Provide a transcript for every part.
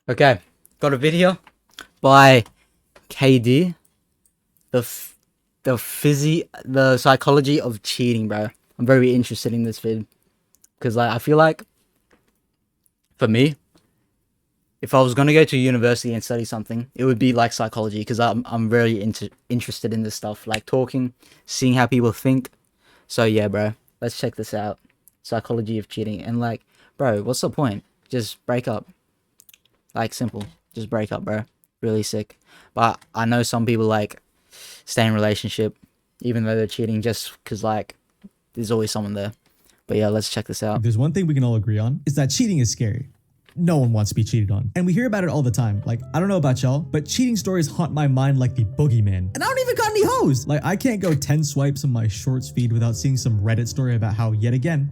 Okay, got a video by KD, the psychology of cheating, bro. I'm very interested in this vid because I feel like for me, if I was gonna go to university and study something, it would be like psychology because I'm very interested in this stuff, like talking, seeing how people think. So yeah, bro, let's check this out. Psychology of cheating and like, bro, what's the point? Just break up. Like simple, just break up, bro. Really sick. But I know some people like stay in relationship even though they're cheating just because like there's always someone there. But yeah, let's check this out. If there's one thing we can all agree on, is that cheating is scary. No one wants to be cheated on. And we hear about it all the time. Like, I don't know about y'all, but cheating stories haunt my mind like the boogeyman. And I don't even got any hoes. Like, I can't go 10 swipes on my shorts feed without seeing some Reddit story about how, yet again,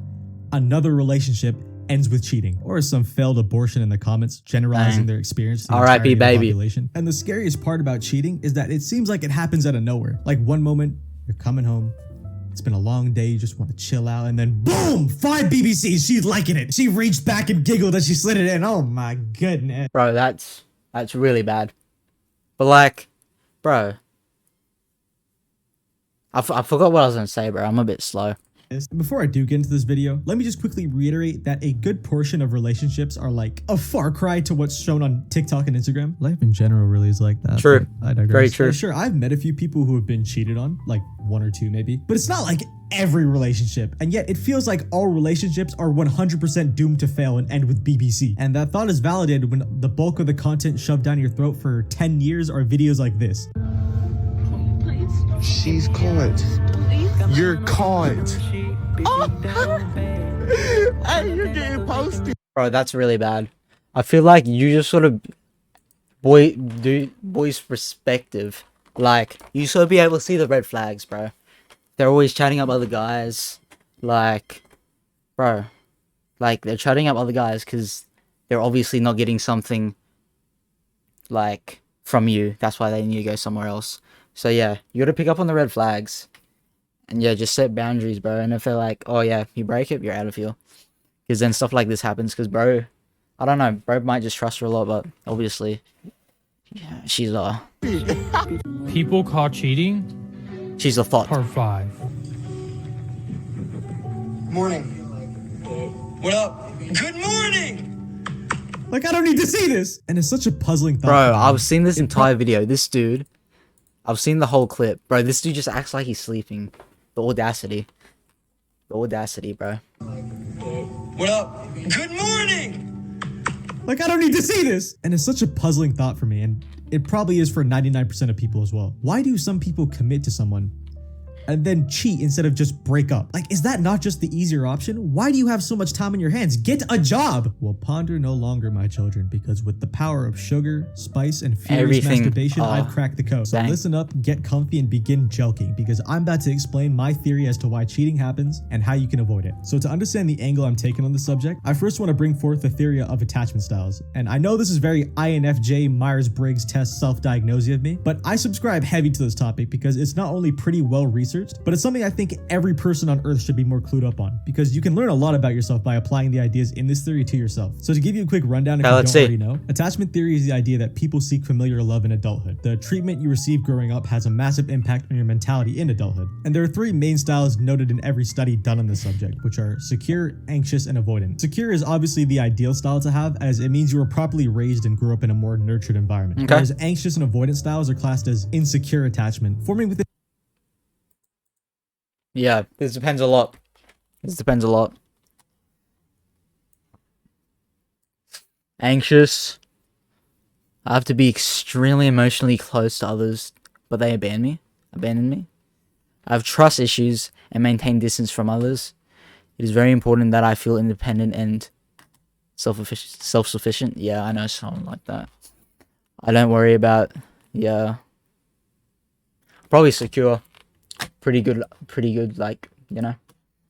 another relationship ends with cheating, or some failed abortion in the comments generalizing their experience to the R.I.P. entirety of the baby. population. And the scariest part about cheating is that it seems like it happens out of nowhere. Like one moment, you're coming home, it's been a long day, you just want to chill out, and then boom, 5 BBCs, she's liking it. She reached back and giggled as she slid it in. Oh my goodness. Bro, that's really bad. But like, bro, I forgot what I was gonna say, bro. I'm a bit slow. Before I do get into this video, let me just quickly reiterate that a good portion of relationships are like a far cry to what's shown on TikTok and Instagram. Life in general really is like that. True. I digress. Very true. Sure, I've met a few people who have been cheated on, like 1 or 2 maybe, but it's not like every relationship. And yet it feels like all relationships are 100% doomed to fail and end with BBC. And that thought is validated when the bulk of the content shoved down your throat for 10 years are videos like this. She's caught. You're caught. Hey, you're getting posted. Bro, that's really bad. I feel like you just sort of boys' perspective. Like, you sort of be able to see the red flags, bro. They're always chatting up other guys. Like, bro, like they're chatting up other guys because they're obviously not getting something like from you. That's why they need to go somewhere else. So yeah, you gotta pick up on the red flags. And yeah, just set boundaries, bro. And if they're like, oh yeah, you break it, you're out of here. Because then stuff like this happens. Because bro, I don't know, bro might just trust her a lot, but obviously, yeah, she's People caught cheating. she's a thought. Part 5. Morning. What up? Good morning! Like, I don't need to see this. And it's such a puzzling thought. Bro, I've seen this entire video. This dude, I've seen the whole clip. Bro, this dude just acts like he's sleeping. The audacity. The audacity, bro. What up? Good morning! Like, I don't need to see this. And it's such a puzzling thought for me, and it probably is for 99% of people as well. Why do some people commit to someone and then cheat instead of just break up? Like, is that not just the easier option? Why do you have so much time on your hands? Get a job! Well, ponder no longer, my children, because with the power of sugar, spice, and furious Everything. masturbation, Oh, I've cracked the code. So dang. listen up, get comfy, and begin joking, because I'm about to explain my theory as to why cheating happens and how you can avoid it. So to understand the angle I'm taking on the subject, I first want to bring forth the theory of attachment styles. And I know this is very INFJ Myers-Briggs test self-diagnosis of me, but I subscribe heavy to this topic because it's not only pretty well researched, but it's something I think every person on earth should be more clued up on, because you can learn a lot about yourself by applying the ideas in this theory to yourself. So to give you a quick rundown, if you don't already know, attachment theory is the idea that people seek familiar love in adulthood. The treatment you receive growing up has a massive impact on your mentality in adulthood. And there are 3 main styles noted in every study done on this subject, which are secure, anxious, and avoidant. Secure is obviously the ideal style to have, as it means you were properly raised and grew up in a more nurtured environment. Okay. Whereas anxious and avoidant styles are classed as insecure attachment, forming within Yeah, this depends a lot. This depends a lot. Anxious. I have to be extremely emotionally close to others, but they abandon me. I have trust issues and maintain distance from others. It is very important that I feel independent and self-sufficient. Yeah, I know someone like that. I don't worry about, yeah. Probably secure. Pretty good, like, you know,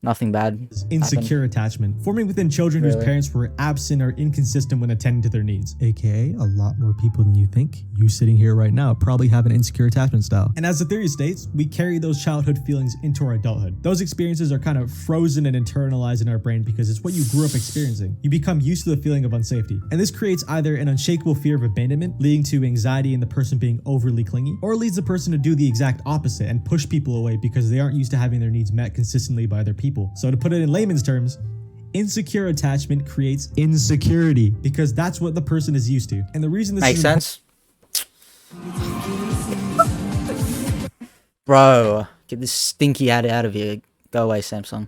nothing bad. Insecure attachment, forming within children whose Really? parents were absent or inconsistent when attending to their needs. AKA, a lot more people than you think. You sitting here right now probably have an insecure attachment style. And as the theory states, we carry those childhood feelings into our adulthood. Those experiences are kind of frozen and internalized in our brain because it's what you grew up experiencing. You become used to the feeling of unsafety. And this creates either an unshakable fear of abandonment, leading to anxiety in the person being overly clingy, or leads the person to do the exact opposite and push people away because they aren't used to having their needs met consistently by other people. So to put it in layman's terms, insecure attachment creates insecurity because that's what the person is used to. And the reason this Makes is sense. Bro, get this stinky out of here. Go away, Samsung.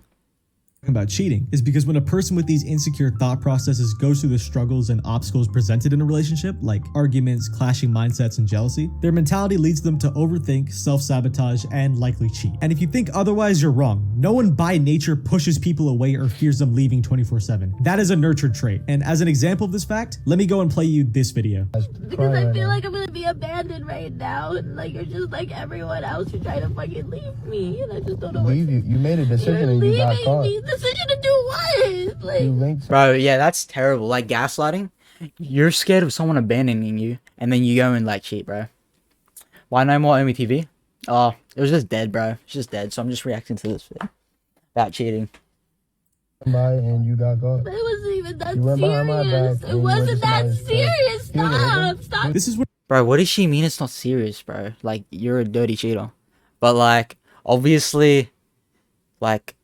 about cheating is because when a person with these insecure thought processes goes through the struggles and obstacles presented in a relationship, like arguments, clashing mindsets, and jealousy, their mentality leads them to overthink, self-sabotage, and likely cheat. And if you think otherwise, you're wrong. No one by nature pushes people away or fears them leaving 24/7. That is a nurtured trait. And as an example of this fact, let me go and play you this video. Because I feel like I'm gonna be abandoned right now, and like you're just like everyone else. You're trying to fucking leave me, and I just don't know what Leave you. You made a decision you're and you got leaving caught. me. Decision to do what? Like, You linked. Bro, yeah, that's terrible. Like gaslighting. You're scared of someone abandoning you, and then you go and like cheat, bro. Why no more OMTV? Oh, it was just dead, bro. It's just dead. So I'm just reacting to this video about cheating. By and you got caught. it wasn't even that You went behind my serious. back It and you went to wasn't that somebody's serious. place. Yeah, Stop. This is what Bro, what does she mean it's not serious, bro? Like, you're a dirty cheater. But, like, obviously, like,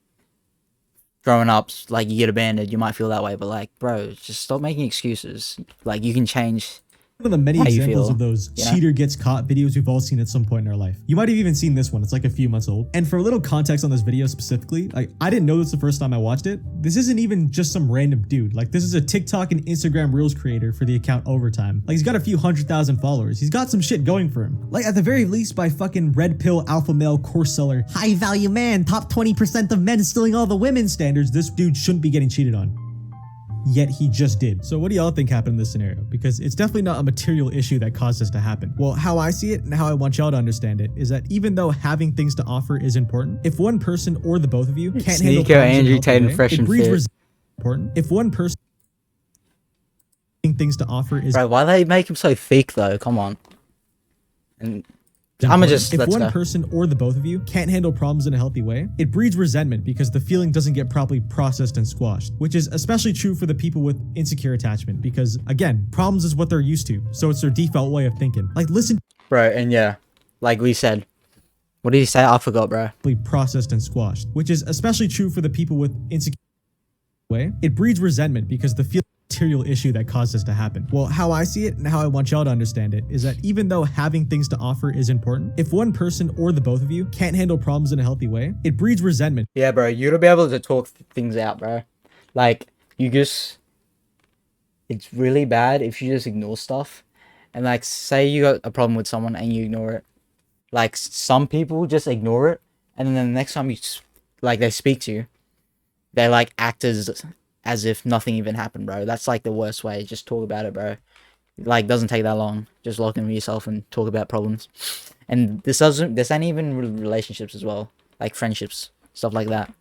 growing up, like, you get abandoned, you might feel that way. But, like, bro, just stop making excuses. Like, you can change. one of the many How you examples feel, of those you know? cheater gets caught videos we've all seen at some point in our life. You might have even seen this one. It's like a few months old. And for a little context on this video specifically, like I didn't know this the first time I watched it. This isn't even just some random dude. Like this is a TikTok and Instagram Reels creator for the account Overtime. Like he's got a few 100,000 followers. He's got some shit going for him. Like at the very least by fucking red pill alpha male course seller, high value man, top 20% of men stealing all the women standards, this dude shouldn't be getting cheated on. Yet he just did. So what do y'all think happened in this scenario? Because it's definitely not a material issue that caused this to happen. Well, how I see it and how I want y'all to understand it is that even though having things to offer is important, if one person or the both of you can't handle Sneaker, problems in a Andrew healthy Tate, and way, Fresh it and breeds Fit. resentment. Important. If one person things to offer is Bro, why they make him so thick, though? Come on. And I'ma just, if let's one go. person or the both of you can't handle problems in a healthy way, it breeds resentment because the feeling doesn't get properly processed and squashed, which is especially true for the people with insecure attachment because again, problems is what they're used to, so it's their default way of thinking. Like listen, Bro, and yeah, like we said. What did he say? I forgot, bro. processed and squashed, which is especially true for the people with insecure way. It breeds resentment because the feeling material issue that caused this to happen. Well, how I see it and how I want y'all to understand it is that even though having things to offer is important, if one person or the both of you can't handle problems in a healthy way, it breeds resentment. Yeah, bro, you gotta be able to talk things out, bro. Like, you just... It's really bad if you just ignore stuff. And, like, say you got a problem with someone and you ignore it. Like, some people just ignore it. And then the next time you, like, they speak to you, they, like, act as if nothing even happened, bro. That's, like, the worst way. Just talk about it, bro. Like, doesn't take that long. Just lock in with yourself and talk about problems. And this ain't even relationships as well. Like, friendships. Stuff like that.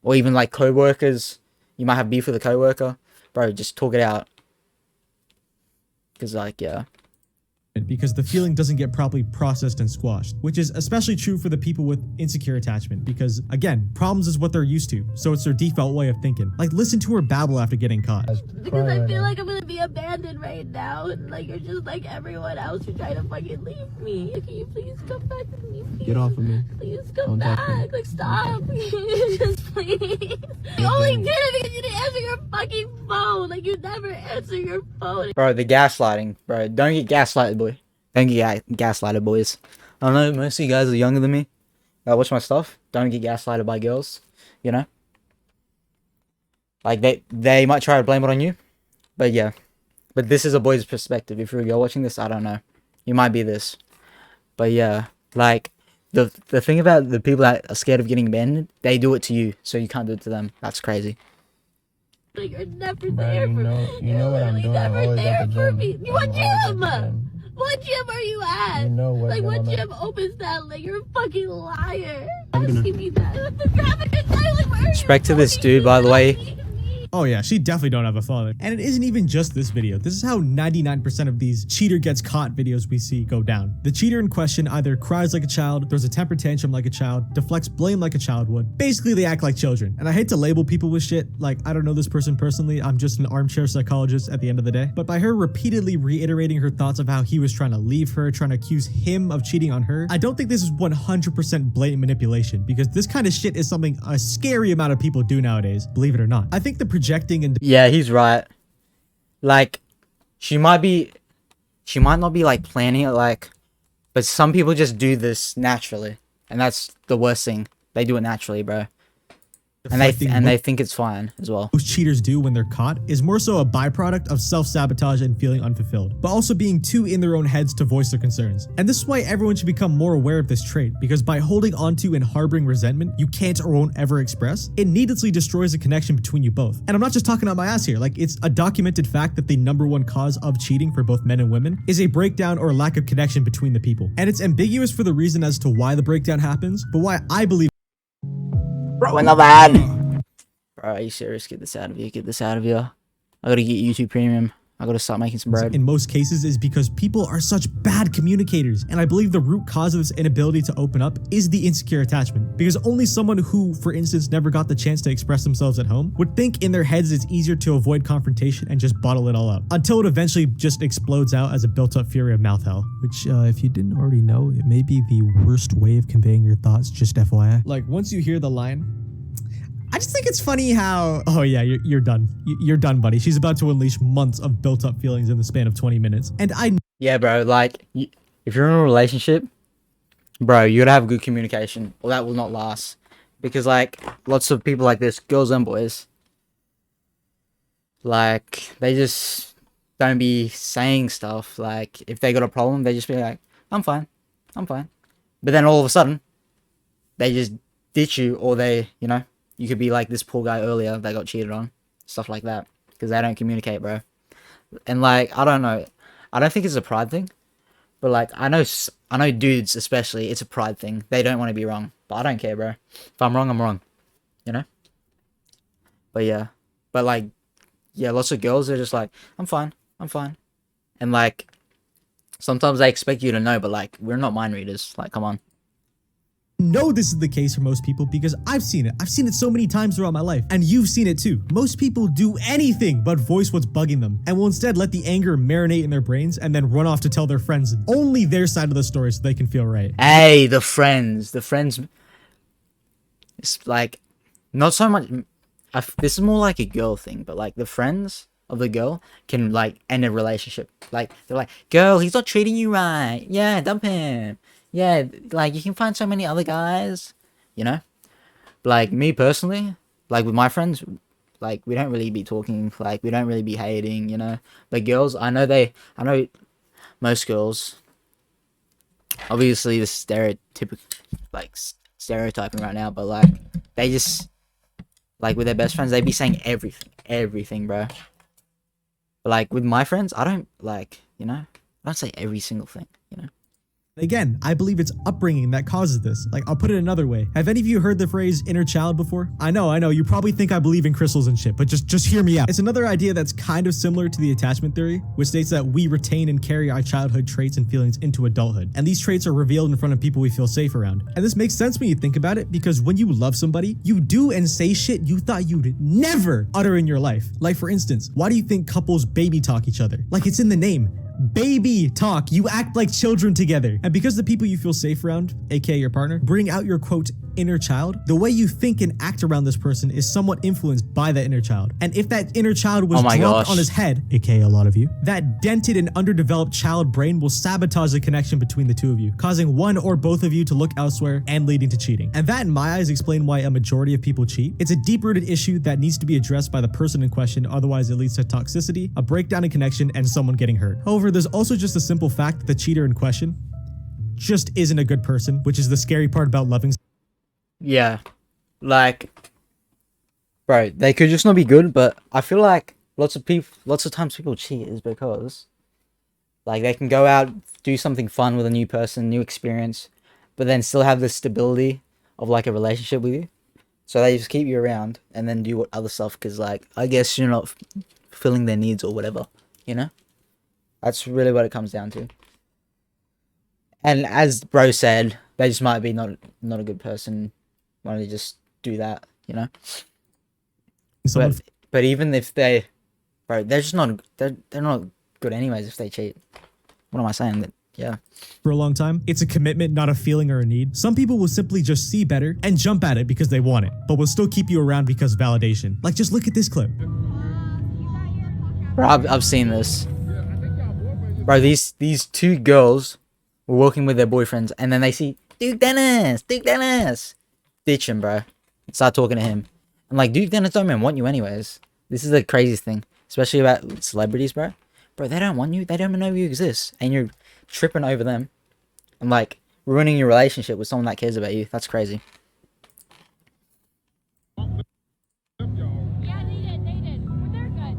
Or even, like, co-workers. You might have beef with a co-worker. Bro, just talk it out. Because, like, yeah. Because the feeling doesn't get properly processed and squashed, which is especially true for the people with insecure attachment because again, problems is what they're used to, so it's their default way of thinking. Like listen to her babble after getting caught. because I feel like I'm gonna be abandoned right now, and like you're just like everyone else. You're trying to fucking leave me. Can you please come back to me? Please? Get off of me. Please come Don't talk to me. back. Like stop. Just please. You only did it because you didn't answer your fucking phone. Like you never answer your phone. Bro, the gaslighting. Bro, don't get gaslighted, boy. Don't get gaslighted, boys. I don't know, most of you guys are younger than me. Watch my stuff. Don't get gaslighted by girls. You know? Like, they might try to blame it on you. But yeah. But this is a boy's perspective. If you're a girl watching this, I don't know. You might be this. But yeah. Like, the thing about the people that are scared of getting abandoned, they do it to you. So you can't do it to them. That's crazy. Like you're never Bro, there for me. you know what I'm You're doing. I'm never always there at the for gym. me. I'm What always at the gym? gym. What gym are you at? You know what Like, what going on. gym opens that? Like, you're a fucking liar. Asking me that. The traffic is like, where are Respect you to this fucking dude, by the way. going? Oh yeah, she definitely don't have a father. And it isn't even just this video. This is how 99% of these cheater gets caught videos we see go down. The cheater in question either cries like a child, throws a temper tantrum like a child, deflects blame like a child would. Basically, they act like children. And I hate to label people with shit. Like, I don't know this person personally. I'm just an armchair psychologist at the end of the day. But by her repeatedly reiterating her thoughts of how he was trying to leave her, trying to accuse him of cheating on her, I don't think this is 100% blatant manipulation, because this kind of shit is something a scary amount of people do nowadays, believe it or not. I think the projecting and Yeah, he's right. Like, she might not be like planning it, like, but some people just do this naturally, and that's the worst thing. They do it naturally, bro. And deflecting they think it's fine as well. most cheaters do when they're caught is more so a byproduct of self-sabotage and feeling unfulfilled, but also being too in their own heads to voice their concerns. And this is why everyone should become more aware of this trait, because by holding onto and harboring resentment you can't or won't ever express, it needlessly destroys the connection between you both. And I'm not just talking out my ass here, like, it's a documented fact that the #1 cause of cheating for both men and women is a breakdown or lack of connection between the people. And it's ambiguous for the reason as to why the breakdown happens, but why I believe Bro, in the van. Bro, are you serious? Get this out of here. Get this out of here. I gotta get YouTube Premium. I gotta start making some bread. in most cases is because people are such bad communicators. And I believe the root cause of this inability to open up is the insecure attachment. Because only someone who, for instance, never got the chance to express themselves at home would think in their heads it's easier to avoid confrontation and just bottle it all up. Until it eventually just explodes out as a built-up fury of mouth hell. Which, if you didn't already know, it may be the worst way of conveying your thoughts, just FYI. Like, once you hear the line, I just think it's funny how, oh yeah, you're done. You're done, buddy. She's about to unleash months of built-up feelings in the span of 20 minutes. And I Yeah, bro. Like, if you're in a relationship, bro, you gotta have good communication, or that will not last. Because, like, lots of people like this, girls and boys, like, they just don't be saying stuff. Like, if they got a problem, they just be like, I'm fine. I'm fine. But then all of a sudden, they just ditch you, or they, you know, you could be like this poor guy earlier that got cheated on. Stuff like that. Because they don't communicate, bro. And, like, I don't know. I don't think it's a pride thing. But, like, I know dudes especially, it's a pride thing. They don't want to be wrong. But I don't care, bro. If I'm wrong, I'm wrong. You know? But, yeah. But, like, yeah, lots of girls are just like, I'm fine. I'm fine. And, like, sometimes they expect you to know, but, like, we're not mind readers. Like, come on. know this is the case for most people because I've seen it. I've seen it so many times throughout my life, and you've seen it too. Most people do anything but voice what's bugging them, and will instead let the anger marinate in their brains and then run off to tell their friends only their side of the story so they can feel right. Hey, the friends. It's like, not so much. This is more like a girl thing, but like the friends of the girl can like end a relationship. Like, they're like, girl, he's not treating you right. Yeah, dump him. Yeah, like, you can find so many other guys, you know? Like, me personally, like, with my friends, like, we don't really be talking, like, we don't really be hating, you know? But girls, I know most girls, obviously, this stereotypical, like, stereotyping right now, but, like, they just, like, with their best friends, they be saying everything, bro. But, like, with my friends, I don't, like, you know? I don't say every single thing, you know? Again, I believe it's upbringing that causes this. Like, I'll put it another way. Have any of you heard the phrase inner child before? I know, you probably think I believe in crystals and shit, but just hear me out. It's another idea that's kind of similar to the attachment theory, which states that we retain and carry our childhood traits and feelings into adulthood. And these traits are revealed in front of people we feel safe around. And this makes sense when you think about it, because when you love somebody, you do and say shit you thought you'd never utter in your life. Like, for instance, why do you think couples baby talk each other? Like, it's in the name. Baby talk. You act like children together. And because the people you feel safe around, aka your partner, bring out your quote inner child, the way you think and act around this person is somewhat influenced by that inner child. And if that inner child was dropped on his head, aka a lot of you, that dented and underdeveloped child brain will sabotage the connection between the two of you, causing one or both of you to look elsewhere and leading to cheating. And that, in my eyes, explains why a majority of people cheat. It's a deep-rooted issue that needs to be addressed by the person in question, otherwise it leads to toxicity, a breakdown in connection, and someone getting hurt. However, there's also just a simple fact that the cheater in question just isn't a good person, which is the scary part about loving. Yeah, like, bro, they could just not be good, but I feel like lots of times people cheat is because, Like they can go out, do something fun with a new person, new experience, but then still have the stability of like a relationship with you. So they just keep you around and then do other stuff because, like, I guess you're not fulfilling their needs or whatever, you know? That's really what it comes down to. And as bro said, they just might be not a good person when they just do that, you know? Someone But even if they, bro, they're just not, they're not good anyways if they cheat. What am I saying? That, yeah. for a long time, it's a commitment, not a feeling or a need. Some people will simply just see better and jump at it because they want it, but will still keep you around because of validation. Like, just look at this clip. Bro, I've seen this. Bro, these two girls were walking with their boyfriends, and then they see Duke Dennis, ditch him, bro. Start talking to him. And like, Duke Dennis don't even want you anyways. This is the craziest thing, especially about celebrities, bro. Bro, they don't want you. They don't even know you exist, and you're tripping over them, and like ruining your relationship with someone that cares about you. That's crazy. Yeah, they did. But they're good.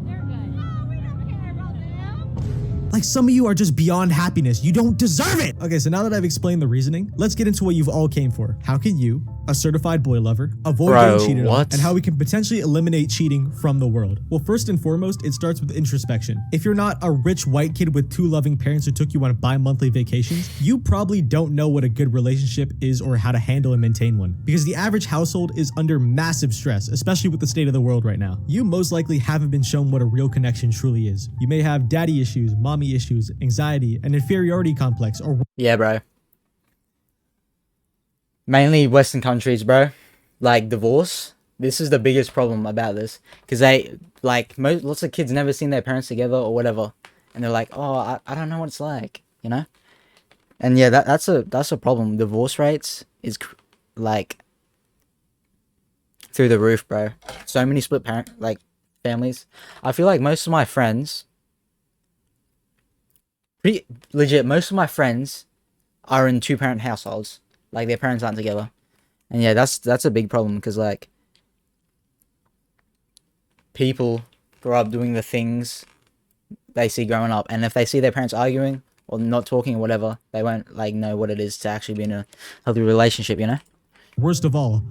Oh, we don't care about them. Like, some of you are just beyond happiness. You don't deserve it. Okay, so now that I've explained the reasoning, let's get into what you've all came for. How can you, a certified boy lover, avoid Bro, getting cheated on, what? and how we can potentially eliminate cheating from the world? Well, first and foremost, it starts with introspection. If you're not a rich white kid with 2 loving parents who took you on bi-monthly vacations, you probably don't know what a good relationship is or how to handle and maintain one, because the average household is under massive stress, especially with the state of the world right now. You most likely haven't been shown what a real connection truly is. You may have daddy issues, mommy issues, anxiety, an inferiority complex, or Yeah, bro. Mainly Western countries, bro. Like divorce. This is the biggest problem about this, because they like lots of kids never seen their parents together or whatever, and they're like, oh, I don't know what it's like, you know. And yeah, that's a problem. Divorce rates is like through the roof, bro. So many split parent like families. I feel like most of my friends, pretty legit, most of my friends are in 2-parent households. Like their parents aren't together. And yeah, that's a big problem, because like people grow up doing the things they see growing up, and if they see their parents arguing or not talking or whatever, they won't like know what it is to actually be in a healthy relationship, you know? worst of all,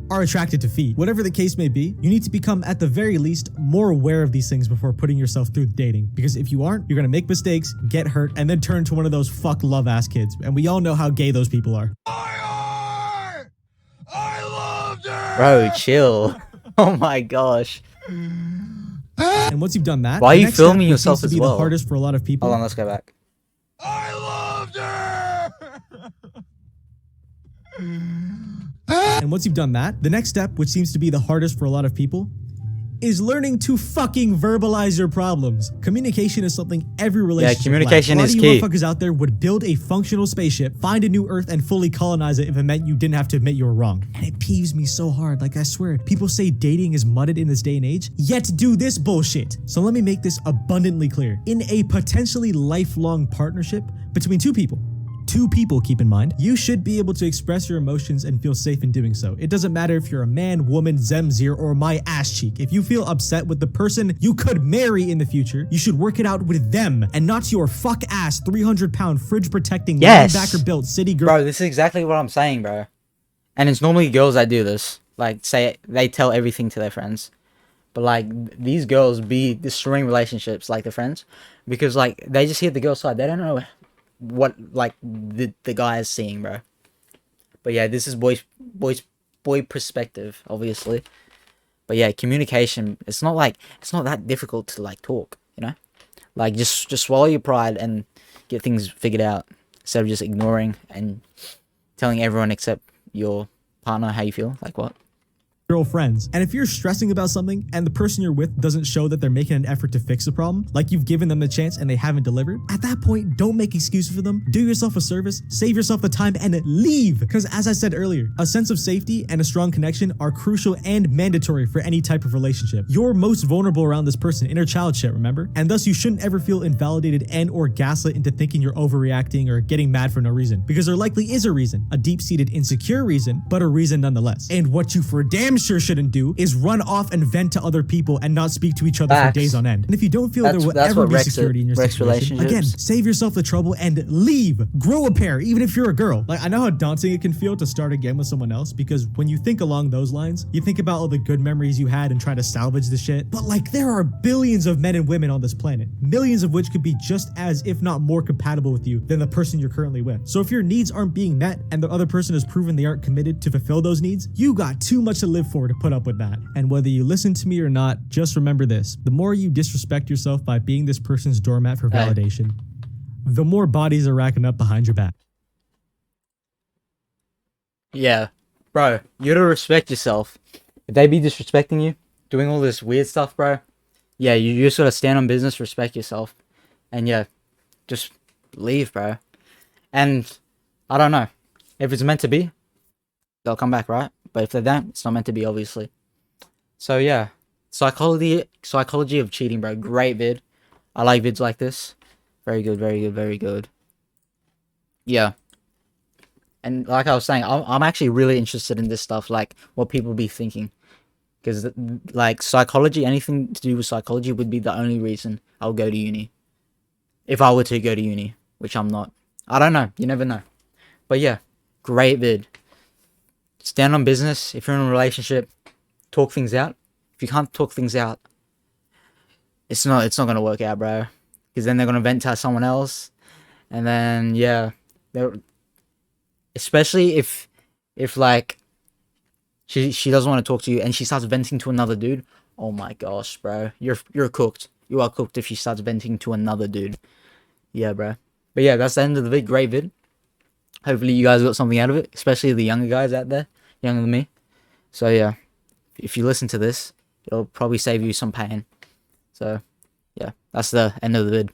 are attracted to feet. Whatever the case may be, you need to become, at the very least, more aware of these things before putting yourself through dating. Because if you aren't, you're gonna make mistakes, get hurt, and then turn into one of those fuck love ass kids. And we all know how gay those people are. I loved her. Bro, chill. Oh my gosh. And once you've done that, Why are the you next step, filming which yourself seems to as be well? the hardest for a lot of people. Hold on, let's go back. I loved her. And once you've done that, the next step, which seems to be the hardest for a lot of people, is learning to fucking verbalize your problems. Communication is something every relationship communication lacks. is A lot of you key. motherfuckers out there would build a functional spaceship, find a new Earth, and fully colonize it if it meant you didn't have to admit you were wrong. And it peeves me so hard. Like, I swear, people say dating is mudded in this day and age, yet do this bullshit. So let me make this abundantly clear. In a potentially lifelong partnership between two people, keep in mind, you should be able to express your emotions and feel safe in doing so. It doesn't matter if you're a man, woman, Zemzir, or my ass cheek. If you feel upset with the person you could marry in the future, you should work it out with them and not your fuck ass 300-pound fridge protecting Yes. linebacker built city girl. Bro, this is exactly what I'm saying, bro. And it's normally girls that do this. Like, say they tell everything to their friends. But like, these girls be destroying relationships, like their friends, because like they just hear the girl side. They don't know what like the guy is seeing, bro. But yeah, this is boy perspective, obviously. But yeah, communication, it's not that difficult to like talk, you know? Like just swallow your pride and get things figured out instead of just ignoring and telling everyone except your partner how you feel. Like what? Friends. And if you're stressing about something and the person you're with doesn't show that they're making an effort to fix the problem, like you've given them the chance and they haven't delivered, at that point, don't make excuses for them. Do yourself a service, save yourself the time, and leave. Because as I said earlier, a sense of safety and a strong connection are crucial and mandatory for any type of relationship. You're most vulnerable around this person, inner child shit, remember? And thus you shouldn't ever feel invalidated and or gaslit into thinking you're overreacting or getting mad for no reason. Because there likely is a reason, a deep-seated insecure reason, but a reason nonetheless. And what you for damn sure shouldn't do is run off and vent to other people and not speak to each other Facts. for days on end. And if you don't feel there will That's ever what be wrecks security in your wrecks situation, again, relationships. save yourself the trouble and leave. Grow a pair, even if you're a girl. Like, I know how daunting it can feel to start again with someone else, because when you think along those lines, you think about all the good memories you had and try to salvage the shit. But like, there are billions of men and women on this planet, millions of which could be just as, if not more, compatible with you than the person you're currently with. So if your needs aren't being met and the other person has proven they aren't committed to fulfill those needs, you got too much to live for to put up with that. And whether you listen to me or not, just remember this: the more you disrespect yourself by being this person's doormat for validation, the more bodies are racking up behind your back. Yeah, bro, you gotta respect yourself. If they be disrespecting you, doing all this weird stuff, bro, yeah, you just gotta stand on business, respect yourself, and yeah, just leave, bro. And I don't know, if it's meant to be, they'll come back, right? But if they don't, it's not meant to be, obviously. So yeah, psychology of cheating, bro. Great vid. I like vids like this. Very good, very good, very good. Yeah. And like I was saying, I'm actually really interested in this stuff, like what people be thinking. Because, like, psychology, anything to do with psychology would be the only reason I'll go to uni. If I were to go to uni, which I'm not. I don't know. You never know. But yeah, great vid. Stand on business. If you're in a relationship, talk things out. If you can't talk things out, it's not going to work out, bro. Because then they're going to vent to someone else. And then, yeah, especially if like she doesn't want to talk to you and she starts venting to another dude. Oh my gosh, bro, you're cooked. You are cooked if she starts venting to another dude. Yeah, bro. But yeah, that's the end of the vid. Great vid. Hopefully you guys got something out of it, especially the younger guys out there, younger than me. So yeah, if you listen to this, it'll probably save you some pain. So yeah, that's the end of the vid.